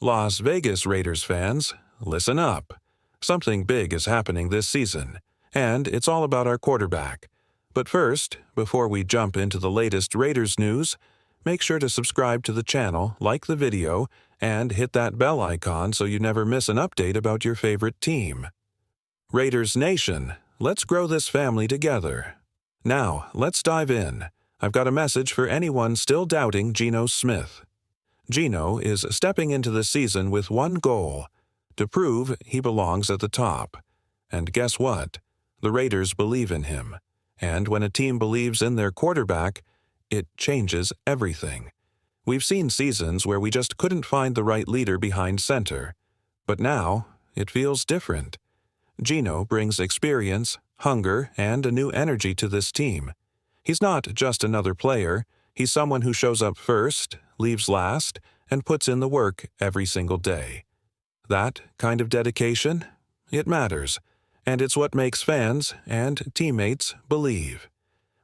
Las Vegas Raiders fans, listen up. Something big is happening this season, and it's all about our quarterback. But first, before we jump into the latest Raiders news, make sure to subscribe to the channel, like the video, and hit that bell icon so you never miss an update about your favorite team. Raiders Nation, let's grow this family together. Now, let's dive in. I've got a message for anyone still doubting Geno Smith. Geno is stepping into the season with one goal: to prove he belongs at the top. And guess what? The Raiders believe in him. And when a team believes in their quarterback, it changes everything. We've seen seasons where we just couldn't find the right leader behind center. But now, it feels different. Geno brings experience, hunger, and a new energy to this team. He's not just another player. He's someone who shows up first, leaves last, and puts in the work every single day. That kind of dedication, it matters, and it's what makes fans and teammates believe.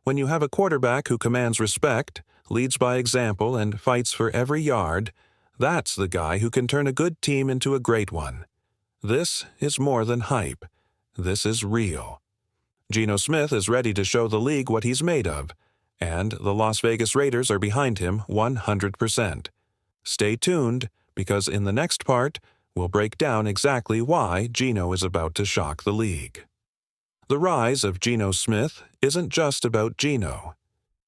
When you have a quarterback who commands respect, leads by example, and fights for every yard, that's the guy who can turn a good team into a great one. This is more than hype. This is real. Geno Smith is ready to show the league what he's made of, and the Las Vegas Raiders are behind him 100%. Stay tuned, because in the next part, we'll break down exactly why Geno is about to shock the league. The rise of Geno Smith isn't just about Geno.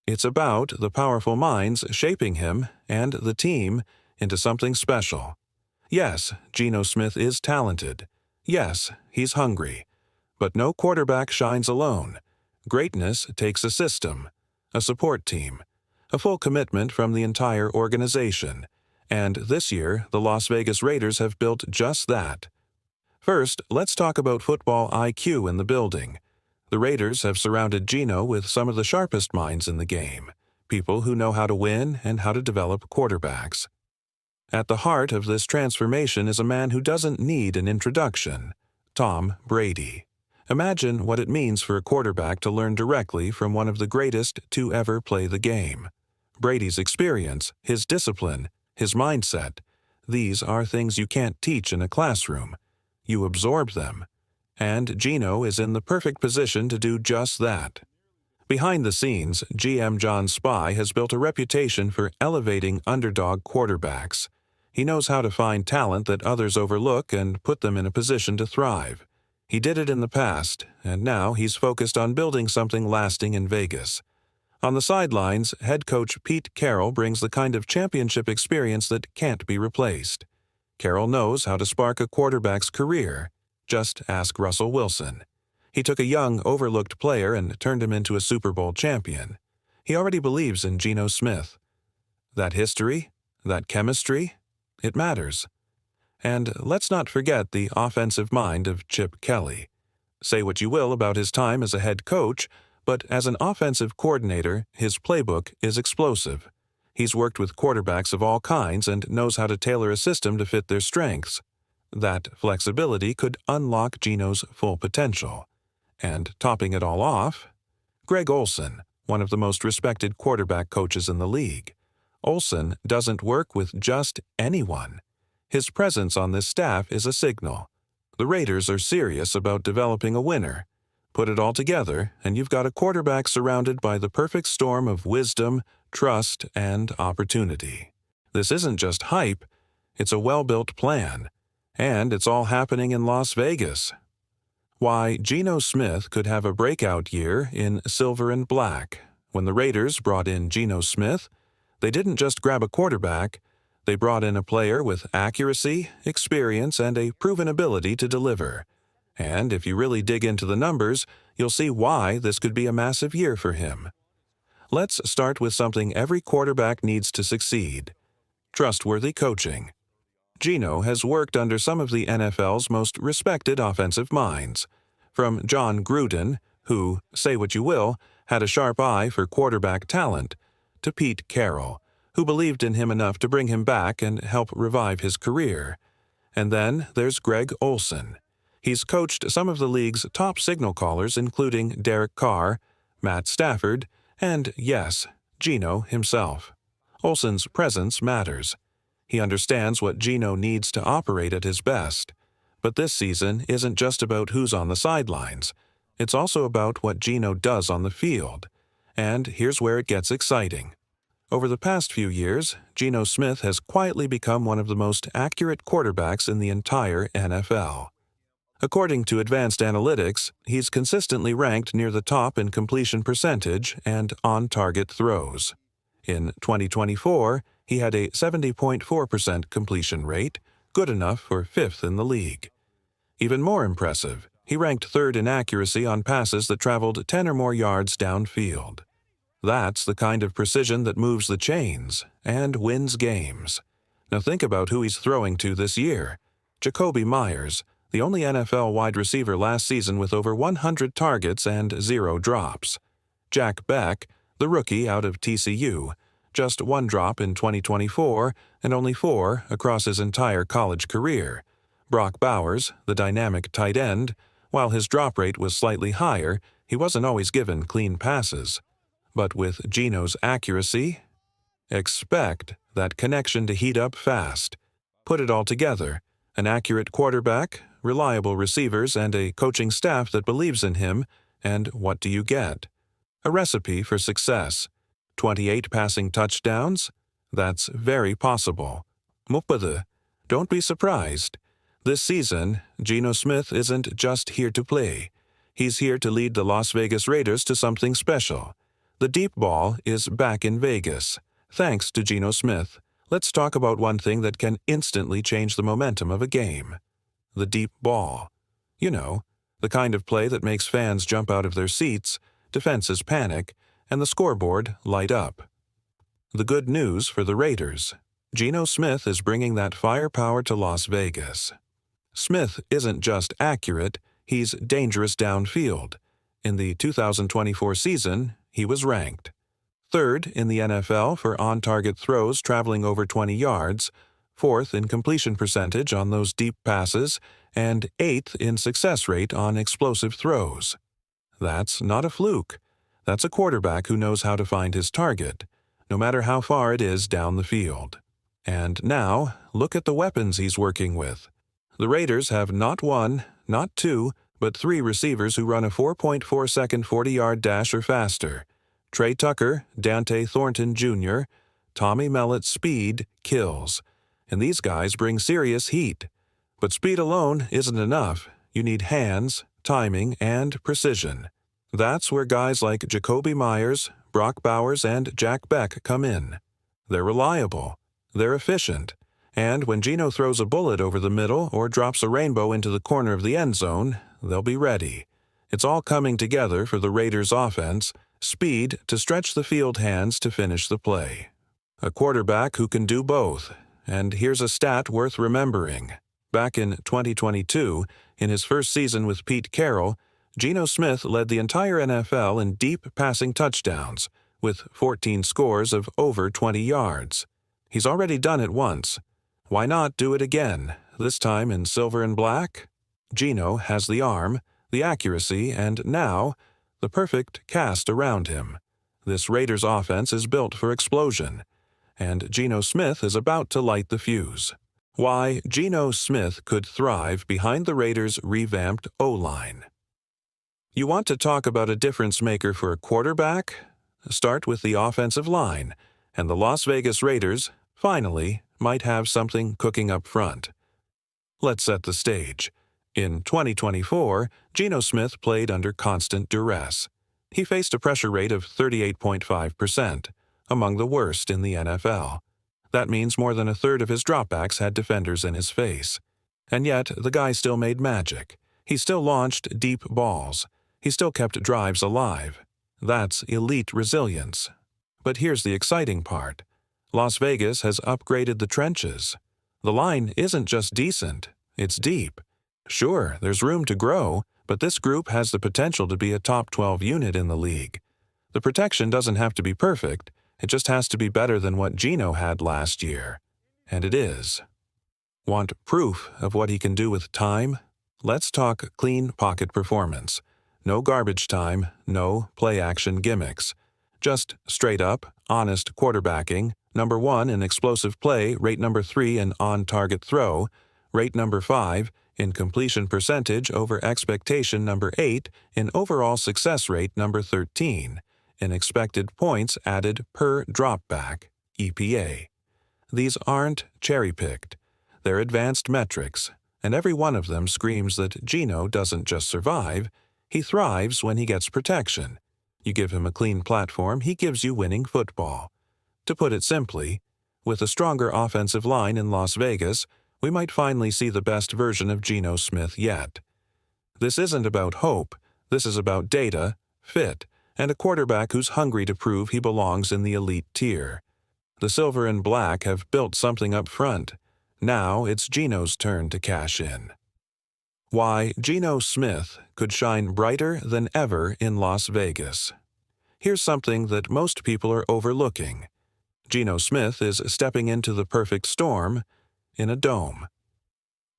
It's about the powerful minds shaping him and the team into something special. Yes, Geno Smith is talented. Yes, he's hungry. But no quarterback shines alone. Greatness takes a system, a support team, a full commitment from the entire organization. And this year, the Las Vegas Raiders have built just that. First, let's talk about football IQ in the building. The Raiders have surrounded Geno with some of the sharpest minds in the game, people who know how to win and how to develop quarterbacks. At the heart of this transformation is a man who doesn't need an introduction: Tom Brady. Imagine what it means for a quarterback to learn directly from one of the greatest to ever play the game. Brady's experience, his discipline, his mindset, these are things you can't teach in a classroom. You absorb them. And Geno is in the perfect position to do just that. Behind the scenes, GM John Spy has built a reputation for elevating underdog quarterbacks. He knows how to find talent that others overlook and put them in a position to thrive. He did it in the past, and now he's focused on building something lasting in Vegas. On the sidelines, head coach Pete Carroll brings the kind of championship experience that can't be replaced. Carroll knows how to spark a quarterback's career. Just ask Russell Wilson. He took a young, overlooked player and turned him into a Super Bowl champion. He already believes in Geno Smith. That history, that chemistry, it matters. And let's not forget the offensive mind of Chip Kelly. Say what you will about his time as a head coach, but as an offensive coordinator, his playbook is explosive. He's worked with quarterbacks of all kinds and knows how to tailor a system to fit their strengths. That flexibility could unlock Geno's full potential. And topping it all off, Greg Olson, one of the most respected quarterback coaches in the league. Olson doesn't work with just anyone. His presence on this staff is a signal. The Raiders are serious about developing a winner. Put it all together, and you've got a quarterback surrounded by the perfect storm of wisdom, trust, and opportunity. This isn't just hype, it's a well-built plan. And it's all happening in Las Vegas. Why Geno Smith could have a breakout year in silver and black. When the Raiders brought in Geno Smith, they didn't just grab a quarterback, they brought in a player with accuracy, experience, and a proven ability to deliver. And if you really dig into the numbers, you'll see why this could be a massive year for him. Let's start with something every quarterback needs to succeed: trustworthy coaching. Geno has worked under some of the NFL's most respected offensive minds, from John Gruden, who, say what you will, had a sharp eye for quarterback talent, to Pete Carroll, who believed in him enough to bring him back and help revive his career. And then there's Greg Olson. He's coached some of the league's top signal callers, including Derek Carr, Matt Stafford, and, yes, Geno himself. Olson's presence matters. He understands what Gino needs to operate at his best. But this season isn't just about who's on the sidelines. It's also about what Gino does on the field. And here's where it gets exciting. Over the past few years, Geno Smith has quietly become one of the most accurate quarterbacks in the entire NFL. According to advanced analytics, he's consistently ranked near the top in completion percentage and on-target throws. In 2024, he had a 70.4% completion rate, good enough for fifth in the league. Even more impressive, he ranked third in accuracy on passes that traveled 10 or more yards downfield. That's the kind of precision that moves the chains and wins games. Now think about who he's throwing to this year. Jakobi Meyers, the only NFL wide receiver last season with over 100 targets and 0 drops. Jack Beck, the rookie out of TCU, just 1 drop in 2024 and only 4 across his entire college career. Brock Bowers, the dynamic tight end, while his drop rate was slightly higher, he wasn't always given clean passes. But with Gino's accuracy, expect that connection to heat up fast. Put it all together, an accurate quarterback, reliable receivers, and a coaching staff that believes in him, and what do you get? A recipe for success. 28 passing touchdowns? That's very possible. Mupade, don't be surprised. This season, Geno Smith isn't just here to play. He's here to lead the Las Vegas Raiders to something special. The deep ball is back in Vegas. Thanks to Geno Smith, let's talk about one thing that can instantly change the momentum of a game. The deep ball. You know, the kind of play that makes fans jump out of their seats, defenses panic, and the scoreboard light up. The good news for the Raiders. Geno Smith is bringing that firepower to Las Vegas. Smith isn't just accurate, he's dangerous downfield. In the 2024 season, he was ranked third in the NFL for on-target throws traveling over 20 yards, fourth in completion percentage on those deep passes, and eighth in success rate on explosive throws. That's not a fluke. That's a quarterback who knows how to find his target, no matter how far it is down the field. And now, look at the weapons he's working with. The Raiders have not 1, not 2, but 3 receivers who run a 4.4-second 40-yard dash or faster. Trey Tucker, Dante Thornton Jr., Tommy Mellett's speed kills. And these guys bring serious heat. But speed alone isn't enough. You need hands, timing, and precision. That's where guys like Jakobi Meyers, Brock Bowers, and Jack Beck come in. They're reliable. They're efficient. And when Geno throws a bullet over the middle or drops a rainbow into the corner of the end zone, they'll be ready. It's all coming together for the Raiders' offense, speed to stretch the field hands to finish the play. A quarterback who can do both. And here's a stat worth remembering. Back in 2022, in his first season with Pete Carroll, Geno Smith led the entire NFL in deep passing touchdowns, with 14 scores of over 20 yards. He's already done it once. Why not do it again, this time in silver and black? Geno has the arm, the accuracy, and now, the perfect cast around him. This Raiders offense is built for explosion, and Geno Smith is about to light the fuse. Why Geno Smith could thrive behind the Raiders' revamped O-line. You want to talk about a difference maker for a quarterback? Start with the offensive line, and the Las Vegas Raiders, finally, might have something cooking up front. Let's set the stage. In 2024, Geno Smith played under constant duress. He faced a pressure rate of 38.5%, among the worst in the NFL. That means more than a third of his dropbacks had defenders in his face. And yet, the guy still made magic. He still launched deep balls. He still kept drives alive. That's elite resilience. But here's the exciting part. Las Vegas has upgraded the trenches. The line isn't just decent, it's deep. Sure, there's room to grow, but this group has the potential to be a top 12 unit in the league. The protection doesn't have to be perfect, it just has to be better than what Geno had last year. And it is. Want proof of what he can do with time? Let's talk clean pocket performance. No garbage time, no play-action gimmicks. Just straight-up, honest quarterbacking, Number 1 in explosive play, rate number 3 in on-target throw, rate number 5 in completion percentage over expectation, number 8 in overall success rate, number 13 in expected points added per dropback, EPA. These aren't cherry-picked. They're advanced metrics, and every one of them screams that Gino doesn't just survive, he thrives when he gets protection. You give him a clean platform, he gives you winning football. To put it simply, with a stronger offensive line in Las Vegas, we might finally see the best version of Geno Smith yet. This isn't about hope, this is about data, fit, and a quarterback who's hungry to prove he belongs in the elite tier. The silver and black have built something up front. Now it's Geno's turn to cash in. Why Geno Smith could shine brighter than ever in Las Vegas. Here's something that most people are overlooking. Geno Smith is stepping into the perfect storm in a dome.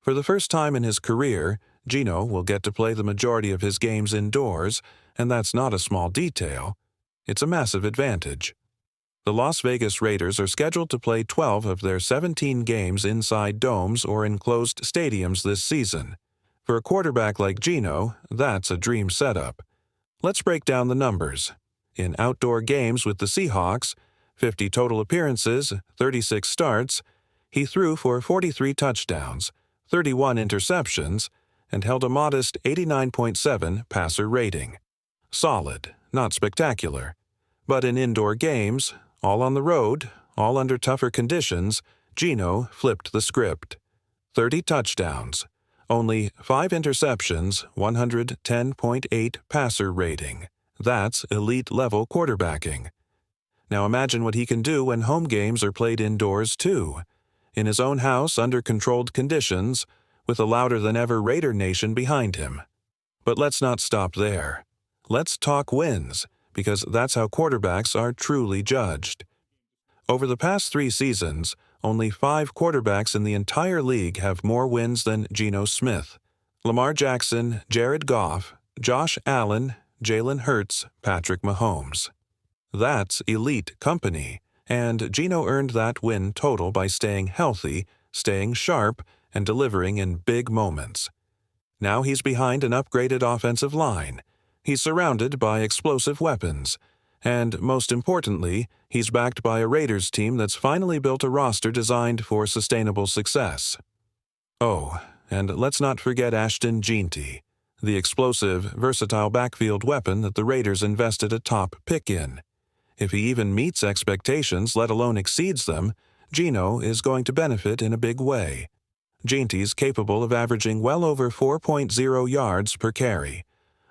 For the first time in his career, Geno will get to play the majority of his games indoors, and that's not a small detail. It's a massive advantage. The Las Vegas Raiders are scheduled to play 12 of their 17 games inside domes or enclosed stadiums this season. For a quarterback like Geno, that's a dream setup. Let's break down the numbers. In outdoor games with the Seahawks, 50 total appearances, 36 starts, he threw for 43 touchdowns, 31 interceptions, and held a modest 89.7 passer rating. Solid, not spectacular. But in indoor games, all on the road, all under tougher conditions, Geno flipped the script. 30 touchdowns, only 5 interceptions, 110.8 passer rating. That's elite-level quarterbacking. Now imagine what he can do when home games are played indoors too. In his own house under controlled conditions, with a louder-than-ever Raider Nation behind him. But let's not stop there. Let's talk wins, because that's how quarterbacks are truly judged. Over the past 3 seasons, only 5 quarterbacks in the entire league have more wins than Geno Smith. Lamar Jackson, Jared Goff, Josh Allen, Jalen Hurts, Patrick Mahomes. That's elite company, and Geno earned that win total by staying healthy, staying sharp, and delivering in big moments. Now he's behind an upgraded offensive line. He's surrounded by explosive weapons. And most importantly, he's backed by a Raiders team that's finally built a roster designed for sustainable success. Oh, and let's not forget Ashton Jeanty, the explosive, versatile backfield weapon that the Raiders invested a top pick in. If he even meets expectations, let alone exceeds them, Geno is going to benefit in a big way. Jeanty's capable of averaging well over 4.0 yards per carry,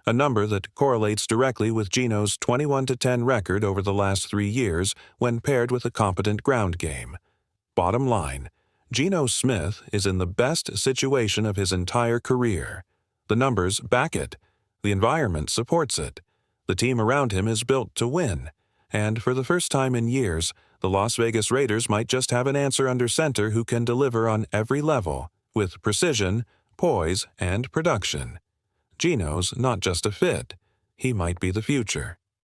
a number that correlates directly with Geno's 21-10 record over the last 3 years when paired with a competent ground game. Bottom line, Geno Smith is in the best situation of his entire career. The numbers back it. The environment supports it. The team around him is built to win. And for the first time in years, the Las Vegas Raiders might just have an answer under center who can deliver on every level, with precision, poise, and production. Geno's not just a fit. He might be the future.